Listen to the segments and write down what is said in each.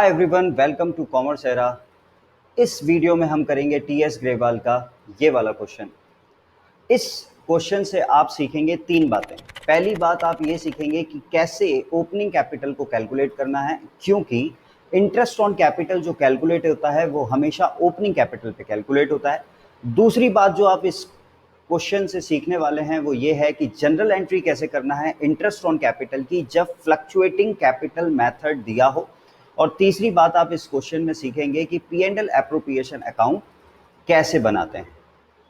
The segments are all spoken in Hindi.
Hi everyone, welcome to commerce era. इस वीडियो में हम करेंगे टीएस ग्रेवाल का ये वाला क्वेश्चन। इस क्वेश्चन से आप सीखेंगे तीन बातें। पहली बात आप ये सीखेंगे कि कैसे ओपनिंग कैपिटल को कैलकुलेट करना है, क्योंकि इंटरेस्ट ऑन कैपिटल जो कैलकुलेट होता है वो हमेशा ओपनिंग कैपिटल पे कैलकुलेट होता है। दूसरी बात जो आप इस क्वेश्चन से सीखने वाले हैं वो ये है कि जनरल एंट्री कैसे करना है इंटरेस्ट ऑन कैपिटल की जब फ्लक्चुएटिंग कैपिटल मेथड दिया हो। और तीसरी बात आप इस क्वेश्चन में सीखेंगे कि P&L एप्रोप्रिएशन अकाउंट कैसे बनाते हैं।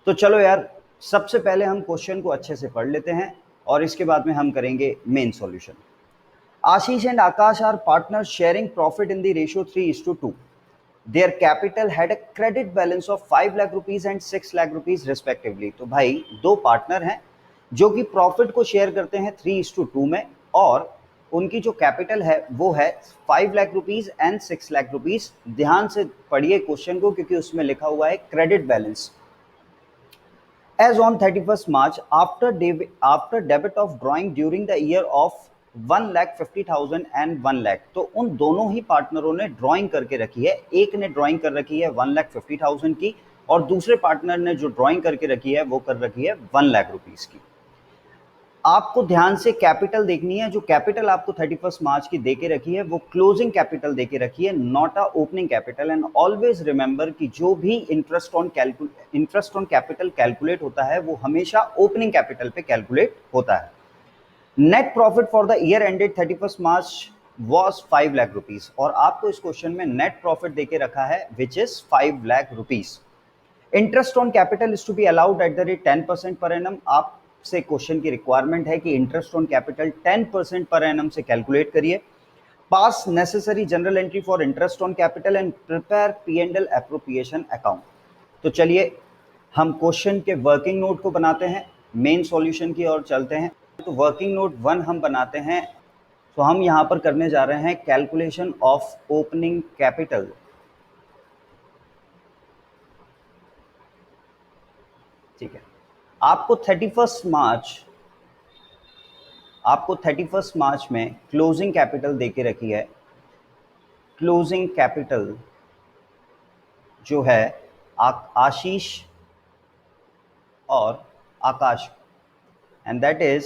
तो चलो यार, सबसे पहले हम क्वेश्चन को अच्छे से पढ़ लेते हैं और इसके बाद में हम करेंगे main solution. Ashish and Akash are partners sharing profit in the ratio 3:2। Their capital had a credit balance of 5 lakh rupees and 6 lakh rupees respectively। तो भाई दो पार्टनर हैं जो कि प्रॉफिट को शेयर करते हैं 3:2 में, और उनकी जो कैपिटल है वो है 5 lakh rupees and 6 lakh rupees. ध्यान से पढ़िए क्वेश्चन को, क्योंकि उसमें लिखा हुआ है credit balance. As on 31st March, after debit of drawing during the year of 1,50,000 and 1 lakh, तो उन दोनों ही पार्टनरों ने ड्राइंग करके रखी है। एक ने ड्राइंग कर रखी है 1,50,000 की और दूसरे पार्टनर ने जो ड्राइंग करके रखी है वो कर रखी है 1 लाख रुपीज की। आपको ध्यान से कैपिटल देखनी है। जो कैपिटल आपको 31 मार्च की देके रखी है वो क्लोजिंग कैपिटल देके रखी है, not a opening capital. And always remember कि जो भी इंटरेस्ट ऑन कैपिटल कैलकुलेट होता है वो हमेशा ओपनिंग कैपिटल पे कैलकुलेट होता है। Net profit for the year ended 31 March was 5 lakh rupees, और आपको इस क्वेश्चन में नेट प्रॉफिट देके रखा है which is 5 lakh rupees. Interest on capital is to be allowed at the rate 10% per annum. आपसे क्वेश्चन की रिक्वायरमेंट है कि interest on capital 10% per annum से कैलकुलेट करिए। पास necessary general entry for interest on capital and prepare P&L appropriation account. तो चलिए हम क्वेश्चन के वर्किंग नोट को बनाते हैं, मेन सॉल्यूशन की ओर चलते हैं। तो वर्किंग नोट 1 हम बनाते हैं। तो हम यहां पर करने जा रहे हैं कैलकुलेशन ऑफ ओपनिंग कैपिटल। ठीक है, आपको 31 मार्च में क्लोजिंग कैपिटल देके रखी है। क्लोजिंग कैपिटल जो है आशीष और Akash, and that is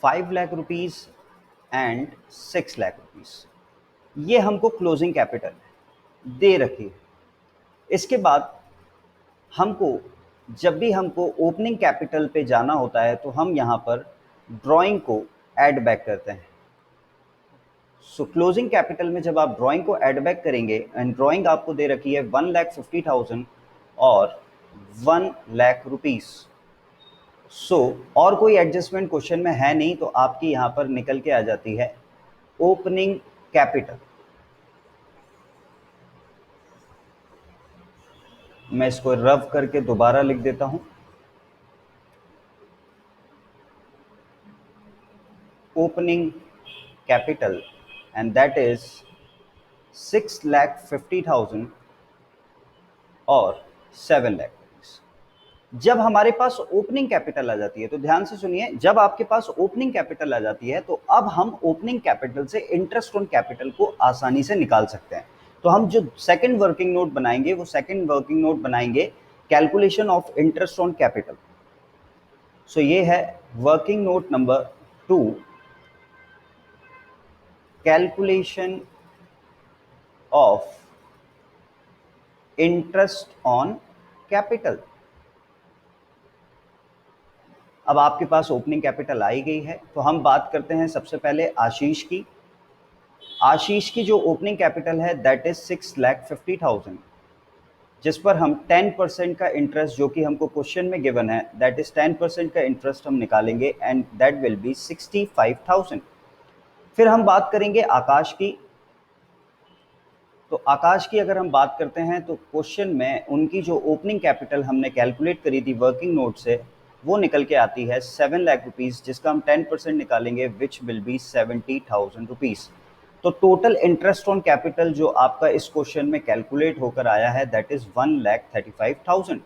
5 lakh rupees and 6 lakh rupees. ये हमको क्लोजिंग कैपिटल दे रखी है। इसके बाद हमको जब भी हमको ओपनिंग कैपिटल पे जाना होता है तो हम यहाँ पर ड्राइंग को ऐड बैक करते हैं। सो क्लोजिंग कैपिटल में जब आप ड्राइंग को ऐड बैक करेंगे, एंड ड्राइंग आपको दे रखी है 1,50,000 और 1 लाख रुपीस। सो और कोई एडजस्टमेंट क्वेश्चन में है नहीं, तो आपकी यहाँ पर निकल के आ जाती है ओपनिंग कैपिटल। मैं इसको रफ करके दोबारा लिख देता हूं। Opening capital and that is 6,50,000 और 7 लाख रुपीज। जब हमारे पास ओपनिंग कैपिटल आ जाती है, तो ध्यान से सुनिए, जब आपके पास ओपनिंग कैपिटल आ जाती है तो अब हम ओपनिंग कैपिटल से इंटरेस्ट ऑन कैपिटल को आसानी से निकाल सकते हैं। तो हम जो सेकंड वर्किंग नोट बनाएंगे वो सेकंड वर्किंग नोट बनाएंगे calculation of interest on capital. So ये है working note number 2, calculation of interest on capital. अब आपके पास ओपनिंग कैपिटल आई गई है, तो हम बात करते हैं सबसे पहले आशीष की। आशीष की जो ओपनिंग कैपिटल है दैट इज 6,50,000, जिस पर हम 10% का इंटरेस्ट, जो कि हमको क्वेश्चन में गिवन है, दैट इज 10% का इंटरेस्ट हम निकालेंगे एंड दैट विल बी 65,000। फिर हम बात करेंगे आकाश की। तो आकाश की अगर हम बात करते हैं तो क्वेश्चन में उनकी जो ओपनिंग कैपिटल हमने कैलकुलेट करी थी वर्किंग नोट से, वो निकल के आती है 7 लाख रुपीज, जिसका हम 10% निकालेंगे विच विल बी 70,000 रुपीज। तो टोटल इंटरेस्ट ऑन कैपिटल जो आपका इस क्वेश्चन में कैलकुलेट होकर आया है दैट इज 1,35,000।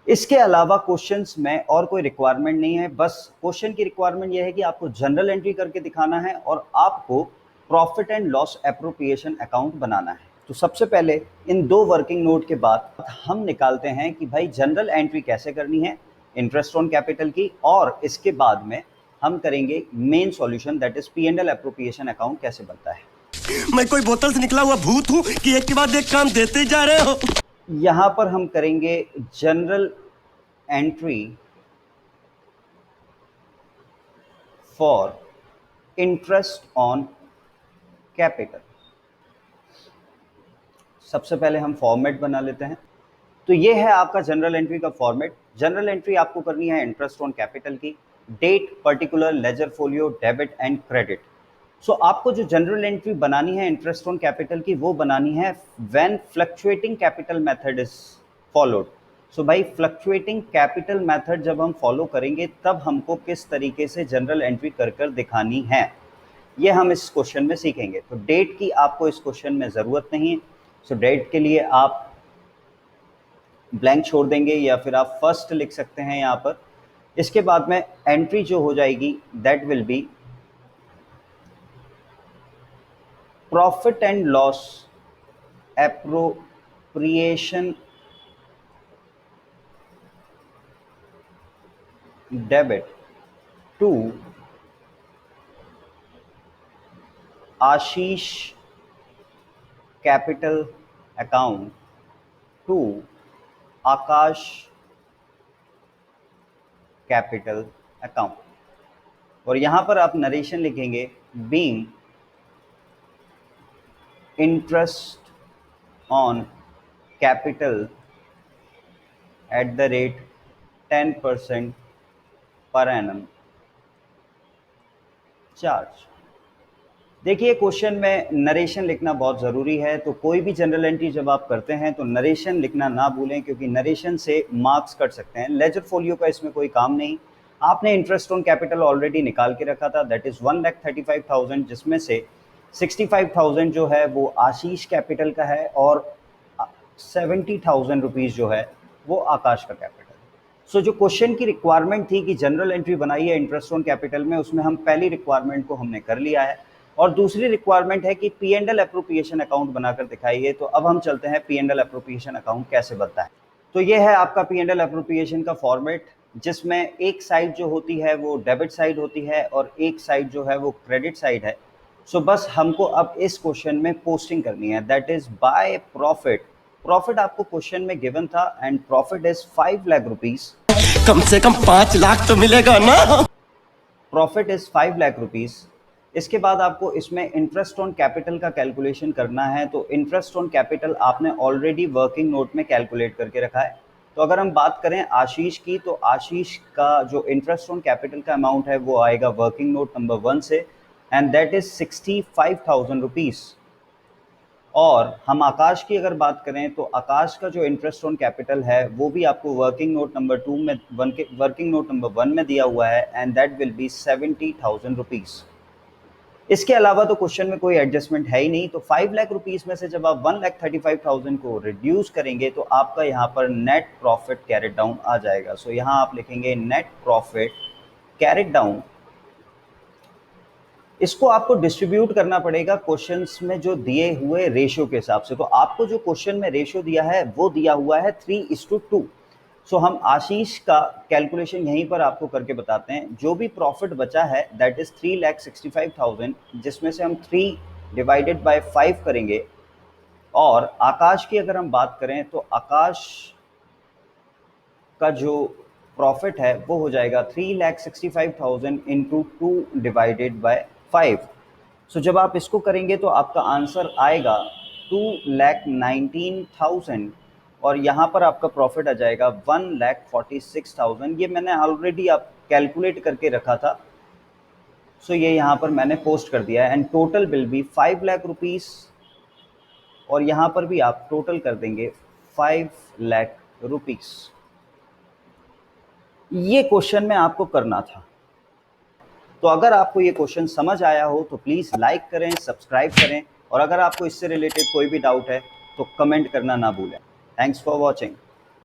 इसके अलावा क्वेश्चंस में और कोई रिक्वायरमेंट नहीं है। बस क्वेश्चन की रिक्वायरमेंट यह है कि आपको जनरल एंट्री करके दिखाना है और आपको profit and loss appropriation account बनाना है। तो सबसे पहले इन दो वर्किंग नोट के बाद हम निकालते हैं कि भाई जनरल एंट्री कैसे करनी है इंटरेस्ट ऑन कैपिटल की, और इसके बाद में हम करेंगे main solution, that is P and L appropriation account कैसे बनता है। मैं कोई बोतल से निकला हुआ भूत हूं कि एक के बाद एक काम देते ही जा रहे हो। यहां पर हम करेंगे general entry for interest on capital. सबसे पहले हम फॉर्मेट बना लेते हैं। तो ये है आपका जनरल एंट्री का फॉर्मेट। जनरल एंट्री आपको करनी है इंटरेस्ट ऑन कैपिटल की, date, particular, ledger folio, debit and credit. So आपको जो जनरल एंट्री बनानी है इंटरेस्ट ऑन कैपिटल की वो बनानी है when fluctuating capital method is followed. So भाई फ्लक्चुएटिंग कैपिटल मेथड जब हम फॉलो करेंगे तब हमको किस तरीके से जनरल एंट्री कर कर दिखानी है ये हम इस क्वेश्चन में सीखेंगे। तो डेट की आपको इस क्वेश्चन में ज़रूरत नहीं है। सो डेट के लिए आप ब्लैंक छोड़ देंगे या फिर आप फर्स्ट लिख सकते हैं यहाँ पर। इसके बाद में एंट्री जो हो जाएगी that will be profit and loss appropriation debit to Ashish capital account to Akash capital account. और यहां पर आप नरेशन लिखेंगे being interest on capital at the rate 10% per annum charge. देखिए क्वेश्चन में नरेशन लिखना बहुत ज़रूरी है, तो कोई भी जनरल एंट्री जब आप करते हैं तो नरेशन लिखना ना भूलें, क्योंकि नरेशन से मार्क्स कट सकते हैं। लेजर फोलियो का इसमें कोई काम नहीं। आपने इंटरेस्ट ऑन कैपिटल ऑलरेडी निकाल के रखा था, दैट इज़ 1,35,000, जिसमें से 65,000 जो है वो आशीष कैपिटल का है और 70,000 रुपीज़ जो है वो आकाश का कैपिटल। सो जो क्वेश्चन की रिक्वायरमेंट थी कि जनरल एंट्री बनाई है इंटरेस्ट ऑन कैपिटल में, उसमें हम पहली रिक्वायरमेंट को हमने कर लिया है। और दूसरी रिक्वायरमेंट है कि P and L appropriation account बनाकर दिखाइए। तो अब हम चलते हैं P and L appropriation account कैसे बनता है। तो ये है आपका पी एंड एल एप्रोप्रिएशन का फॉर्मेट, जिसमें एक साइड जो होती है वो डेबिट साइड होती है और एक साइड जो है वो क्रेडिट साइड है। सो बस हमको अब इस क्वेश्चन में पोस्टिंग करनी है, that is by profit. Profit आपको क्वेश्चन में गिवन था and profit is 5 lakh rupees. कम से कम 5 लाख तो मिलेगा ना। Profit is 5 lakh rupees. इसके बाद आपको इसमें इंटरेस्ट ऑन कैपिटल का कैलकुलेशन करना है। तो इंटरेस्ट ऑन कैपिटल आपने ऑलरेडी वर्किंग नोट में कैलकुलेट करके रखा है। तो अगर हम बात करें आशीष की, तो आशीष का जो इंटरेस्ट ऑन कैपिटल का अमाउंट है वो आएगा वर्किंग नोट नंबर 1 से, एंड दैट इज 65,000 रुपीज़। और हम आकाश की अगर बात करें तो आकाश का जो इंटरेस्ट ऑन कैपिटल है वो भी आपको वर्किंग नोट नंबर 2 में वर्किंग नोट नंबर 1 में दिया हुआ है, and that will B 70,000 rupees. इसके अलावा तो क्वेश्चन में कोई एडजस्टमेंट है ही नहीं। तो 5 लाख रुपीस में से जब आप 1,35,000 को रिड्यूस करेंगे तो आपका यहाँ पर नेट प्रॉफिट कैरेट डाउन आ जाएगा। सो यहाँ आप लिखेंगे नेट प्रॉफिट कैरेट डाउन। इसको आपको डिस्ट्रीब्यूट करना पड़ेगा क्वेश्चंस में जो दिए हुए रेशियो के हिसाब से। तो आपको जो क्वेश्चन में रेशियो दिया है वो दिया हुआ है 3:2। सो हम आशीष का कैलकुलेशन यहीं पर आपको करके बताते हैं। जो भी प्रॉफिट बचा है दैट इज 3,65,000, जिसमें से हम 3 डिवाइडेड बाय 5 करेंगे। और आकाश की अगर हम बात करें तो आकाश का जो प्रॉफिट है वो हो जाएगा 3,65,000 इंटू 2 डिवाइडेड बाय 5। सो जब आप इसको करेंगे तो आपका आंसर आएगा 2,19,000, और यहाँ पर आपका प्रॉफिट आ जाएगा 1,46,000। ये मैंने ऑलरेडी आप कैलकुलेट करके रखा था। सो ये यहाँ पर मैंने पोस्ट कर दिया है, एंड टोटल बिल भी 5 लाख रुपीस, और यहाँ पर भी आप टोटल कर देंगे 5 लाख रुपीस। ये क्वेश्चन में आपको करना था। तो अगर आपको ये क्वेश्चन समझ आया हो तो प्लीज़ लाइक करें, सब्सक्राइब करें, और अगर आपको इससे रिलेटेड कोई भी डाउट है तो कमेंट करना ना भूलें। Thanks for watching.